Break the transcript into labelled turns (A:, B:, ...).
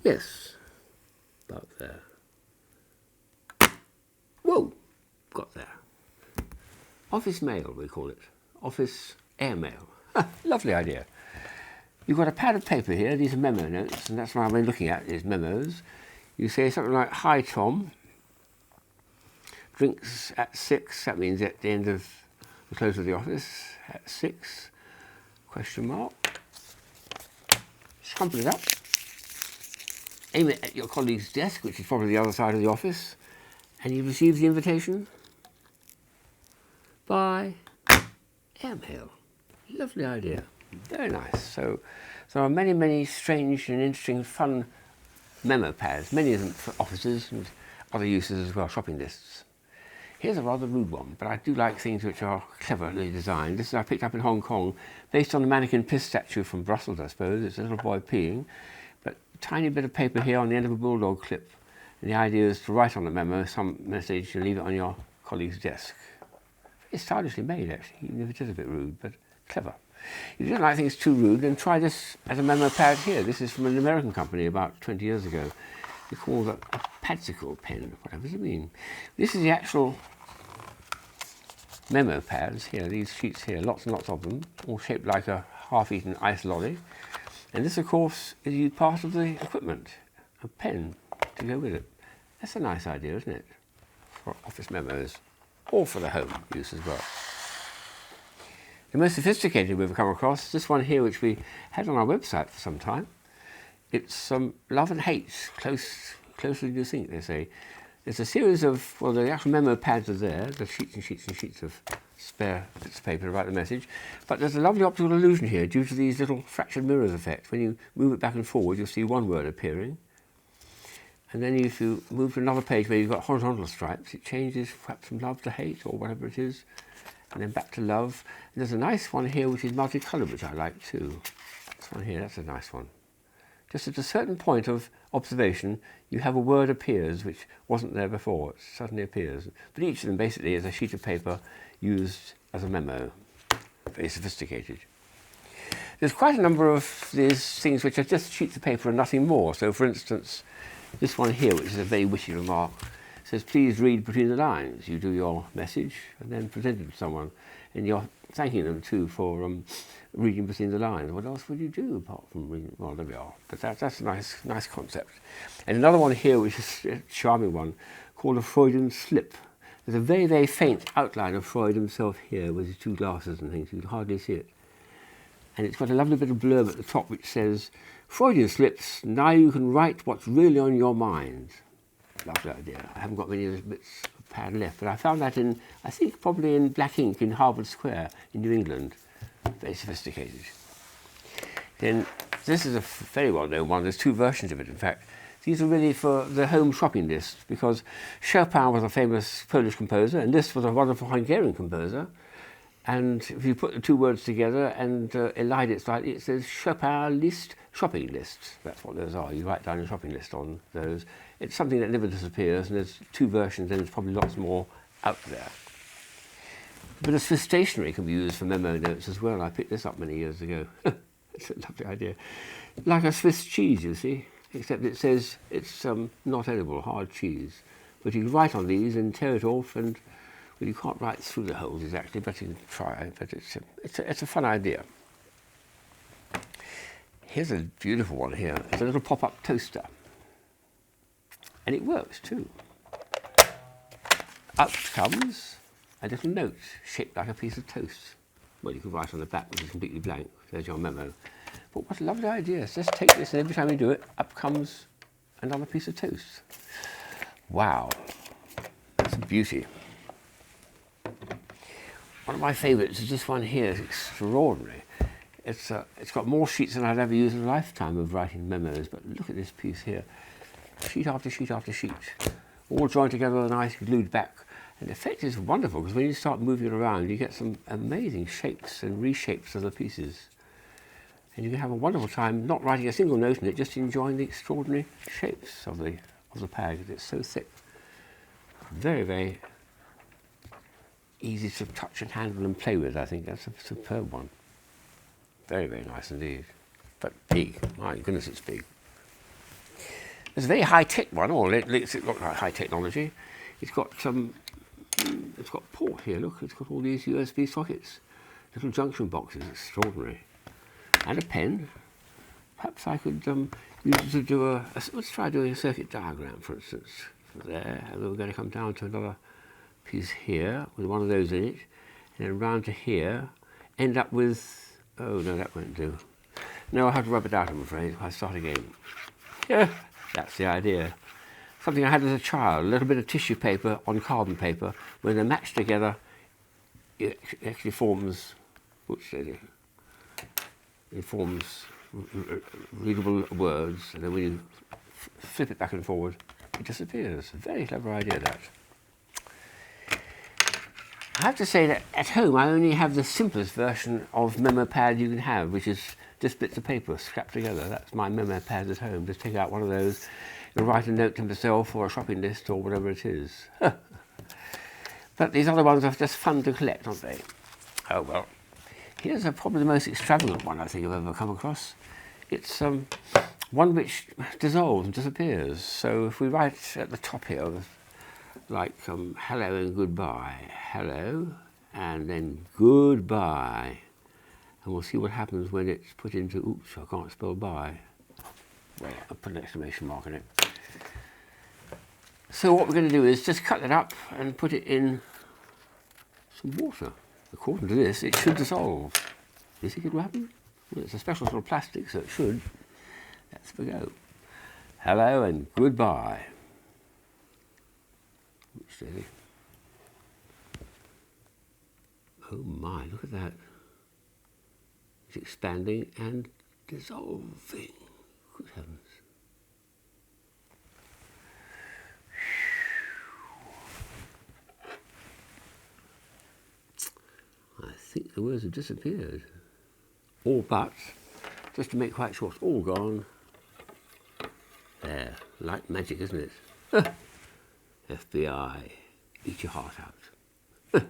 A: Yes, about there. Whoa, got there. Office mail, we call it. Office airmail. Lovely idea. You've got a pad of paper here. These are memo notes, and that's what I've been looking at, is memos. You say something like, "Hi, Tom. Drinks at 6. That means at the end of the close of the office, at 6, question mark. Crumple it up. Aim it at your colleague's desk, which is probably the other side of the office, and you receive the invitation by airmail. Lovely idea. Very nice. So there are many, many strange and interesting, fun memo pads, many of them for offices and other uses as well, shopping lists. Here's a rather rude one, but I do like things which are cleverly designed. This I picked up in Hong Kong, based on the mannequin piss statue from Brussels, I suppose. It's a little boy peeing, but a tiny bit of paper here on the end of a bulldog clip. And the idea is to write on the memo some message and leave it on your colleague's desk. It's stylishly made, actually, even if it is a bit rude, but clever. If you don't like things too rude, then try this as a memo pad here. This is from an American company about 20 years ago. They call it a whimsical pen. Whatever does it mean? This is the actual memo pads here, these sheets here, lots and lots of them, all shaped like a half-eaten ice lolly. And this, of course, is part of the equipment, a pen to go with it. That's a nice idea, isn't it? For office memos, or for the home use as well. The most sophisticated we've come across, this one here, which we had on our website for some time. It's love and hate, closer than you think, they say. There's a series of, well, the actual memo pads are there, the sheets and sheets and sheets of spare bits of paper to write the message. But there's a lovely optical illusion here due to these little fractured mirrors effect. When you move it back and forward, you'll see one word appearing. And then if you move to another page where you've got horizontal stripes, it changes perhaps from love to hate or whatever it is. And then back to love. And there's a nice one here which is multicoloured, which I like too. This one here, that's a nice one. Just at a certain point of observation, you have a word appears which wasn't there before. It suddenly appears. But each of them basically is a sheet of paper used as a memo. Very sophisticated. There's quite a number of these things which are just sheets of paper and nothing more. So for instance, this one here, which is a very witty remark, says, "Please read between the lines." You do your message and then present it to someone, and you're thanking them too for reading between the lines. What else would you do apart from reading? Well, there we are. But that's a nice concept. And another one here, which is a charming one, called a Freudian slip. There's a very, very faint outline of Freud himself here with his two glasses and things. You can hardly see it. And it's got a lovely bit of blurb at the top which says, "Freudian slips, now you can write what's really on your mind." Lovely idea. I haven't got many of those bits of pad left, but I found that in, I think probably in black ink in Harvard Square in New England. Very sophisticated. Then this is a very well-known one. There's two versions of it, in fact. These are really for the home shopping list, because Chopin was a famous Polish composer, and this was a wonderful Hungarian composer. And if you put the two words together and elide it slightly, it says Chopin list, shopping list. That's what those are. You write down your shopping list on those. It's something that never disappears, and there's two versions, and there's probably lots more out there. A bit of Swiss stationery can be used for memo notes as well. I picked this up many years ago. It's a lovely idea. Like a Swiss cheese, you see, except it says it's not edible, hard cheese. But you can write on these and tear it off, and well, you can't write through the holes exactly, but you can try. But it's a fun idea. Here's a beautiful one here. It's a little pop-up toaster. And it works too. Up comes a little note shaped like a piece of toast. Well, you can write on the back, which is completely blank. There's your memo. But what a lovely idea. So just take this, and every time you do it, up comes another piece of toast. Wow. That's a beauty. One of my favourites is this one here. It's extraordinary. It's got more sheets than I'd ever used in a lifetime of writing memos. But look at this piece here. Sheet after sheet after sheet, all joined together with a nice glued back. And the effect is wonderful, because when you start moving it around, you get some amazing shapes and reshapes of the pieces. And you can have a wonderful time not writing a single note in it, just enjoying the extraordinary shapes of the pad. It's so thick. Very, very easy to touch and handle and play with, I think. That's a superb one. Very, very nice indeed. But big. My goodness, it's big. There's a very high-tech one, or it's got high technology. It's got some, it's got port here, look, it's got all these USB sockets, little junction boxes, extraordinary. And a pen. Perhaps I could use it to do let's try doing a circuit diagram, for instance. There, and then we're going to come down to another piece here, with one of those in it, and then round to here, end up with, oh no, that won't do. No, I'll have to rub it out, I'm afraid. I'll start again. Yeah, that's the idea. Something I had as a child, a little bit of tissue paper on carbon paper. When they're matched together, it actually forms, it forms readable words, and then when you flip it back and forward, it disappears. A very clever idea, that. I have to say that at home I only have the simplest version of memo pad you can have, which is just bits of paper scrapped together. That's my memo pad at home. Just take out one of those and write a note to myself or a shopping list or whatever it is. But these other ones are just fun to collect, aren't they? Oh well. Here's probably the most extravagant one I think I've ever come across. It's one which dissolves and disappears. So if we write at the top here, like hello and goodbye, hello, and then goodbye, and we'll see what happens when it's put into, oops, I can't spell bye. Well, I'll put an exclamation mark on it. So what we're going to do is just cut it up and put it in some water. According to this, it should dissolve. Do you think it will happen? Well, it's a special sort of plastic, so it should. Let's go. Hello and goodbye. Steady. Oh my, look at that. It's expanding and dissolving. Good heavens. I think the words have disappeared. All but, just to make quite sure it's all gone. There, like magic, isn't it? FBI, eat your heart out.